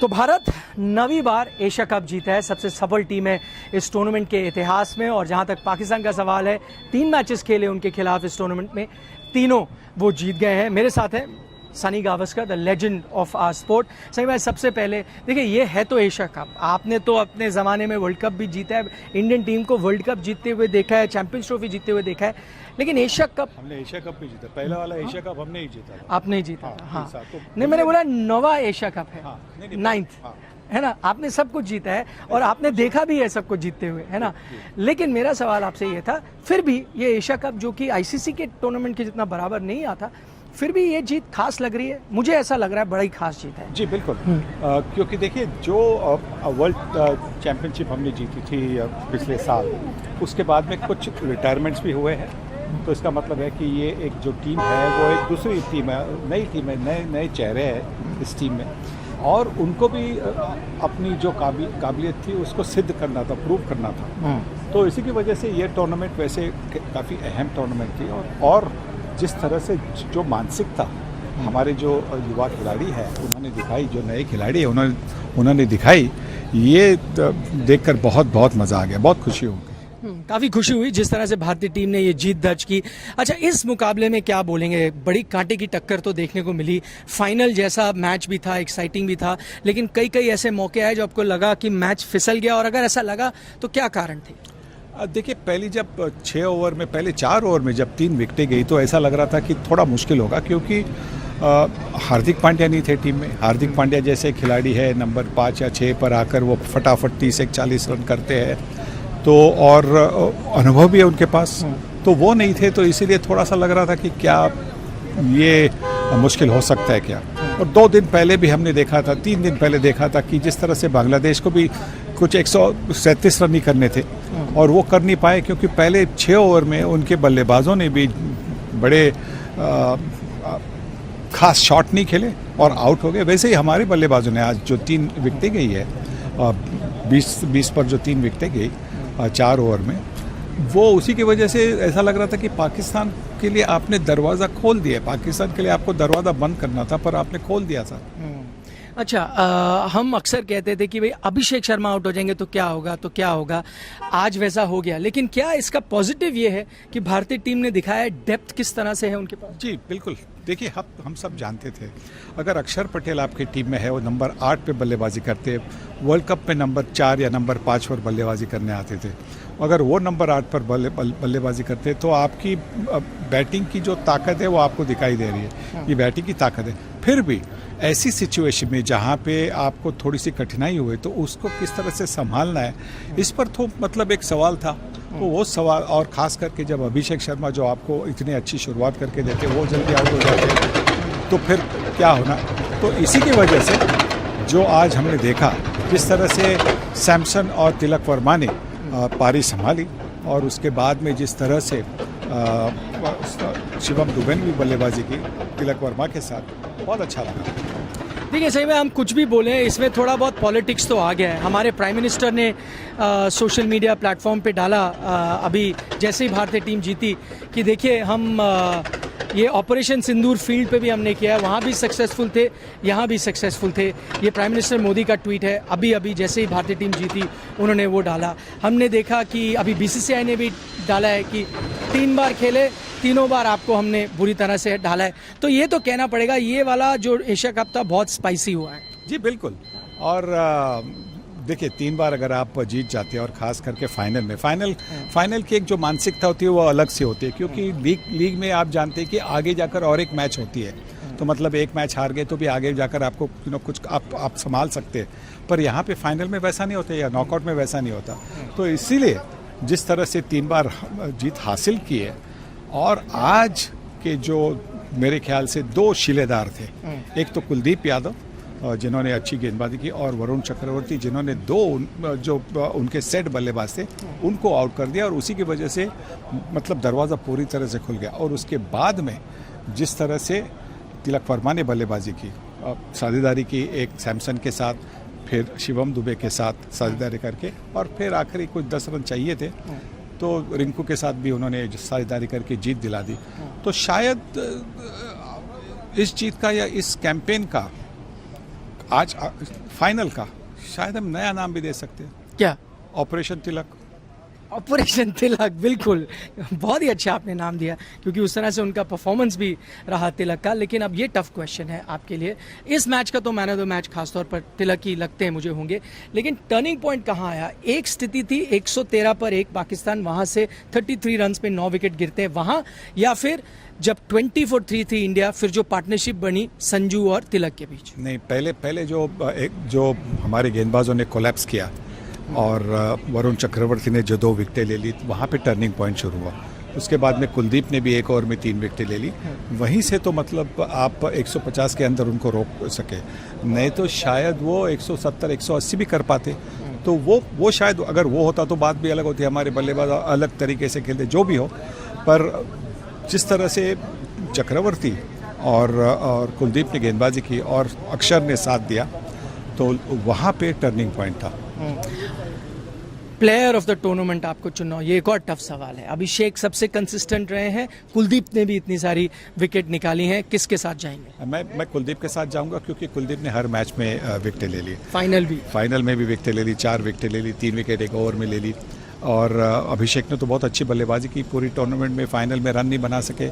तो भारत 9वीं बार Asia cup जीता है, सबसे सफल टीम है इस टूर्नामेंट के इतिहास में। और जहां तक पाकिस्तान का सवाल है, 3 मैचेस खेले उनके खिलाफ इस टूर्नामेंट में, तीनों वो जीत गए हैं। मेरे साथ है Sunny Gavaskar, the legend of our sport. सही बात, सबसे पहले देखिए, ये है तो एशिया कप, आपने तो अपने ज़माने में वर्ल्ड कप भी जीता है, इंडियन टीम को वर्ल्ड कप जीतते हुए देखा है, चैंपियंस ट्रॉफी जीतते हुए देखा है, लेकिन एशिया कप हमने एशिया कप भी जीता। पहला वाला एशिया कप हमने ही जीता था। आपने ही जीता। हाँ, तो नहीं, मैंने बोला 9वां एशिया कप है, हाँ, 9th है ना। आपने सब कुछ जीता है और आपने देखा भी है सब कुछ जीतते हुए, है ना। लेकिन मेरा सवाल आपसे ये था, फिर भी ये एशिया कप जो कि आईसीसी के टूर्नामेंट के जितना बराबर नहीं आता, फिर भी ये जीत खास लग रही है। मुझे ऐसा लग रहा है बड़ा ही खास जीत है। जी बिल्कुल, क्योंकि देखिए, जो वर्ल्ड चैंपियनशिप हमने जीती थी पिछले साल, उसके बाद में कुछ रिटायरमेंट्स भी हुए हैं। तो इसका मतलब है कि ये एक जो टीम है वो एक दूसरी टीम है, नई टीम है, नए चेहरे हैं इस टीम में, और उनको भी अपनी जो काबिलियत थी उसको सिद्ध करना था, प्रूव करना था। तो इसी की वजह से ये टूर्नामेंट वैसे काफ़ी अहम टूर्नामेंट थी। और जिस तरह से जो मानसिकता हमारे जो युवा खिलाड़ी हैं उन्होंने दिखाई, जो नए खिलाड़ी हैं उन्होंने दिखाई, ये देखकर बहुत मज़ा आ गया, बहुत खुशी हो गई। काफ़ी खुशी हुई जिस तरह से भारतीय टीम ने ये जीत दर्ज की। अच्छा, इस मुकाबले में क्या बोलेंगे? बड़ी कांटे की टक्कर तो देखने को मिली, फाइनल जैसा मैच भी था, एक्साइटिंग भी था, लेकिन कई ऐसे मौके आए जो आपको लगा कि मैच फिसल गया, और अगर ऐसा लगा तो क्या कारण थे? देखिए, पहले जब 6 ओवर में, पहले 4 ओवर में जब 3 विकेटें गई तो ऐसा लग रहा था कि थोड़ा मुश्किल होगा, क्योंकि हार्दिक पांड्या नहीं थे टीम में। हार्दिक पांड्या जैसे खिलाड़ी है, नंबर 5 या 6 पर आकर वो फटाफट 30-40 रन करते हैं, तो और अनुभव भी है उनके पास, तो वो नहीं थे। तो इसीलिए थोड़ा सा लग रहा था कि क्या ये मुश्किल हो सकता है क्या। और 2 दिन पहले भी हमने देखा था, 3 दिन पहले देखा था कि जिस तरह से बांग्लादेश को भी कुछ 137 रन ही करने थे और वो कर नहीं पाए, क्योंकि पहले 6 ओवर में उनके बल्लेबाजों ने भी बड़े खास शॉट नहीं खेले और आउट हो गए। वैसे ही हमारे बल्लेबाजों ने आज जो 3 विकेटें गई है, 20 पर जो 3 विकेटें गई 4 ओवर में, वो उसी की वजह से ऐसा लग रहा था कि पाकिस्तान के लिए आपने दरवाज़ा खोल दिया। पाकिस्तान के लिए आपको दरवाज़ा बंद करना था, पर आपने खोल दिया था। अच्छा, हम अक्सर कहते थे कि भाई अभिषेक शर्मा आउट हो जाएंगे तो क्या होगा, तो क्या होगा। आज वैसा हो गया, लेकिन क्या इसका पॉजिटिव ये है कि भारतीय टीम ने दिखाया है डेप्थ किस तरह से है उनके पास? जी बिल्कुल, देखिए, हम सब जानते थे, अगर अक्षर पटेल आपकी टीम में है, वो नंबर 8 पे बल्लेबाजी करते, वर्ल्ड कप में नंबर 4 या नंबर 5 पर बल्लेबाजी करने आते थे, अगर वो नंबर 8 पर बल्लेबाजी करते तो आपकी बैटिंग की जो ताकत है वो आपको दिखाई दे रही है। ये बैटिंग की ताकत है। फिर भी ऐसी सिचुएशन में जहाँ पे आपको थोड़ी सी कठिनाई हुई, तो उसको किस तरह से संभालना है, इस पर तो मतलब एक सवाल था। तो वो सवाल, और ख़ास करके जब अभिषेक शर्मा जो आपको इतनी अच्छी शुरुआत करके देते, वो जल्दी आउट हो जाते, तो फिर क्या होना। तो इसी की वजह से जो आज हमने देखा, जिस तरह से सैमसन और तिलक वर्मा ने पारी संभाली, और उसके बाद में जिस तरह से शिवम दुबे ने भी बल्लेबाजी की तिलक वर्मा के साथ, बहुत अच्छा लगा। देखिए, सही में हम कुछ भी बोले, इसमें थोड़ा बहुत पॉलिटिक्स तो आ गया है। हमारे प्राइम मिनिस्टर ने सोशल मीडिया प्लेटफॉर्म पे डाला अभी जैसे ही भारतीय टीम जीती कि देखिए, हम ये ऑपरेशन सिंदूर फील्ड पे भी हमने किया है, वहाँ भी सक्सेसफुल थे, यहाँ भी सक्सेसफुल थे। ये प्राइम मिनिस्टर मोदी का ट्वीट है, अभी जैसे ही भारतीय टीम जीती उन्होंने वो डाला। हमने देखा कि अभी बीसीसीआई ने भी डाला है कि 3 बार खेले, तीनों बार आपको हमने बुरी तरह से ढाला है। तो ये तो कहना पड़ेगा, ये वाला जो एशिया कप था बहुत स्पाइसी हुआ है। जी बिल्कुल, और देखिए, 3 बार अगर आप जीत जाते हैं, और ख़ास करके फाइनल की एक जो मानसिकता होती है वो अलग से होती है, क्योंकि लीग में आप जानते हैं कि आगे जाकर और एक मैच होती है, तो मतलब एक मैच हार गए तो भी आगे जाकर आपको कुछ आप संभाल सकते हैं, पर यहाँ पे फाइनल में वैसा नहीं होता, या नॉकआउट में वैसा नहीं होता। तो इसीलिए जिस तरह से 3 बार जीत हासिल की है, और आज के जो मेरे ख्याल से 2 शिलेदार थे, एक तो कुलदीप यादव जिन्होंने अच्छी गेंदबाजी की, और वरुण चक्रवर्ती जिन्होंने 2 जो उनके सेट बल्लेबाज थे उनको आउट कर दिया, और उसी की वजह से मतलब दरवाज़ा पूरी तरह से खुल गया। और उसके बाद में जिस तरह से तिलक वर्मा ने बल्लेबाजी की, साझेदारी की, एक सैमसन के साथ, फिर शिवम दुबे के साथ साझेदारी करके, और फिर आखिरी कुछ 10 रन चाहिए थे तो रिंकू के साथ भी उन्होंने साझेदारी करके जीत दिला दी। तो शायद इस जीत का या इस कैंपेन का आज फाइनल का शायद हम नया नाम भी दे सकते हैं, क्या? ऑपरेशन तिलक। ऑपरेशन तिलक, बिल्कुल, बहुत ही अच्छा आपने नाम दिया, क्योंकि उस तरह से उनका परफॉर्मेंस भी रहा तिलक का। लेकिन अब ये टफ क्वेश्चन है आपके लिए, इस मैच का तो मैन ऑफ द मैच खासतौर पर तिलक ही लगते हैं मुझे होंगे, लेकिन टर्निंग पॉइंट कहाँ आया? एक स्थिति थी 113 पर 1 पाकिस्तान, वहां से 33 रन पे 9 विकेट गिरते हैं वहां, या फिर जब 20 for 3 थी इंडिया, फिर जो पार्टनरशिप बनी संजू और तिलक के बीच? नहीं, पहले जो हमारे गेंदबाजों ने कोलैप्स किया और वरुण चक्रवर्ती ने जो 2 विकेटें ले ली, वहाँ पे टर्निंग पॉइंट शुरू हुआ। उसके बाद में कुलदीप ने भी 1 ओवर में 3 विकेटें ले ली। वहीं से तो मतलब आप 150 के अंदर उनको रोक सके, नहीं तो शायद वो 170 180 भी कर पाते। तो वो शायद अगर वो होता तो बात भी अलग होती, हमारे बल्लेबाज अलग तरीके से खेलते, जो भी हो। पर जिस तरह से चक्रवर्ती और कुलदीप ने गेंदबाजी की और अक्षर ने साथ दिया, तो वहाँ पे टर्निंग पॉइंट था। प्लेयर ऑफ द टूर्नामेंट आपको चुनना हो, ये एक और टफ सवाल है। अभिषेक सबसे कंसिस्टेंट रहे हैं, कुलदीप ने भी इतनी सारी विकेट निकाली हैं, किसके साथ जाएंगे? मैं कुलदीप के साथ जाऊंगा, क्योंकि कुलदीप ने हर मैच में विकेटें ले ली। फाइनल में भी विकेटें ले ली, 4 विकेटें ले ली, 3 विकेट 1 ओवर में ले ली। और अभिषेक ने तो बहुत अच्छी बल्लेबाजी की पूरी टूर्नामेंट में, फाइनल में रन नहीं बना सके।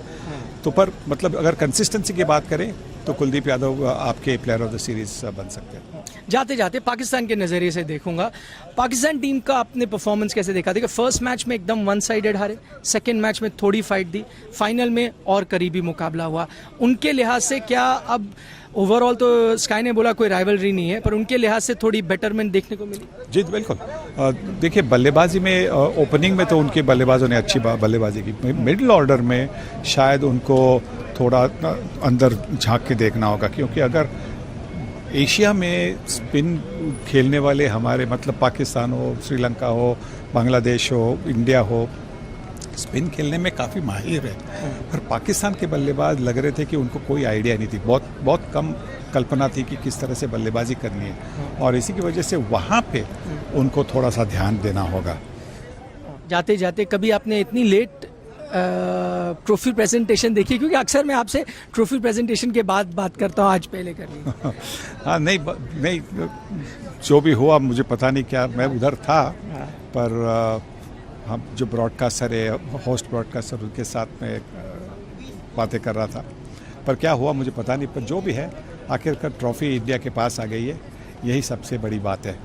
तो पर मतलब अगर कंसिस्टेंसी की बात करें तो कुलदीप यादव आपके प्लेयर ऑफ द सीरीज बन सकते हैं। जाते जाते पाकिस्तान के नज़रिए से देखूंगा, पाकिस्तान टीम का आपने परफॉर्मेंस कैसे देखा? देखिए, फर्स्ट मैच में एकदम वन साइडेड हारे, सेकंड मैच में थोड़ी फाइट दी, फाइनल में और करीबी मुकाबला हुआ। उनके लिहाज से क्या अब ओवरऑल तो स्काई ने बोला कोई राइवलरी नहीं है, पर उनके लिहाज से थोड़ी बेटरमेंट देखने को मिली? जी बिल्कुल। देखिए, बल्लेबाजी में ओपनिंग में तो उनके बल्लेबाजों ने अच्छी बल्लेबाजी की। मिडिल ऑर्डर में शायद उनको थोड़ा अंदर झांक के देखना होगा, क्योंकि अगर एशिया में स्पिन खेलने वाले हमारे मतलब पाकिस्तान हो, श्रीलंका हो, बांग्लादेश हो, इंडिया हो, स्पिन खेलने में काफ़ी माहिर है, पर पाकिस्तान के बल्लेबाज लग रहे थे कि उनको कोई आइडिया नहीं थी, बहुत कम कल्पना थी कि किस तरह से बल्लेबाजी करनी है, और इसी की वजह से वहाँ पे उनको थोड़ा सा ध्यान देना होगा। जाते जाते कभी आपने इतनी लेट ट्रॉफी प्रेजेंटेशन देखी? क्योंकि अक्सर मैं आपसे ट्रॉफी प्रेजेंटेशन के बाद बात करता हूँ, आज पहले कर ली। हाँ, नहीं, जो भी हुआ मुझे पता नहीं, क्या मैं उधर था, पर हम जो ब्रॉडकास्टर है, होस्ट ब्रॉडकास्टर, उनके साथ में बातें कर रहा था, पर क्या हुआ मुझे पता नहीं। पर जो भी है, आखिरकार ट्रॉफी इंडिया के पास आ गई है, यही सबसे बड़ी बात है।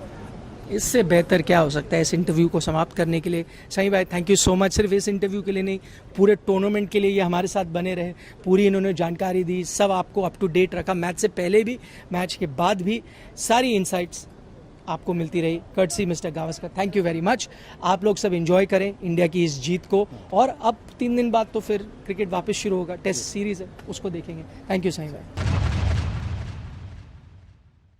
इससे बेहतर क्या हो सकता है इस इंटरव्यू को समाप्त करने के लिए? सही भाई, थैंक यू सो मच। सिर्फ इस इंटरव्यू के लिए नहीं, पूरे टूर्नामेंट के लिए ये हमारे साथ बने रहे, पूरी इन्होंने जानकारी दी, सब आपको अप टू डेट रखा, मैच से पहले भी, मैच के बाद भी सारी इनसाइट्स आपको मिलती रही, courtesy mister Gavaskar. Thank you very much. आप लोग सब एंजॉय करें इंडिया की इस जीत को, और अब 3 दिन बाद तो फिर क्रिकेट वापस शुरू होगा, टेस्ट सीरीज है, उसको देखेंगे। थैंक यू सही भाई।